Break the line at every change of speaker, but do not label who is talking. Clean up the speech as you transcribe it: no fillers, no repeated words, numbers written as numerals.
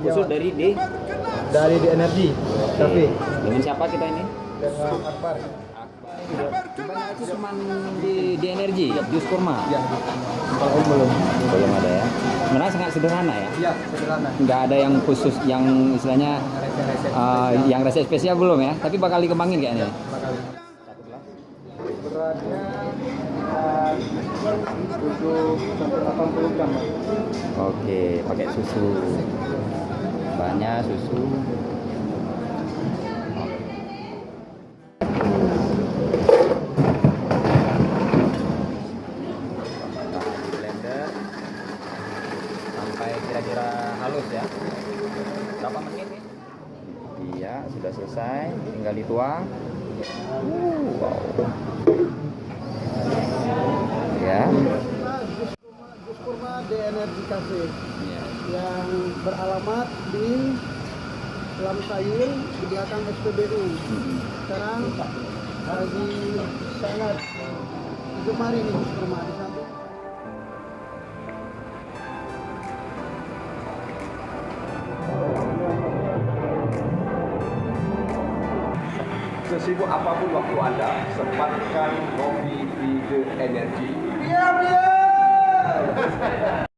khusus dari
di Energi Cafe
dengan siapa kita ini?
dengan Akbar.
Coba itu cuma di energi, jus kurma.
Ya, kalau belum.
Belum ada ya. Sebenarnya sangat sederhana ya.
Iya, sederhana.
Nggak ada yang khusus, yang istilahnya yang resep spesial belum ya. Tapi bakal dikembangin kayaknya.
Bakal.
Satu gelas.
Beratnya 7 sampai 80 gram. Mas.
Oke, pakai susu. Banyak susu. Blender sampai kira-kira halus ya. Berapa menit nih? Iya, sudah selesai. Tinggal dituang. Wow. Ya.
Jus kurma di Energi Cafe
Iya.
yang beralamat di Lamsayil di belakang SPBU. Sekarang lagi sangat gemari nih jus kurma di samping.
Sesibuk apapun waktu Anda, sempatkan hobi di The Energy.
Diam, diam!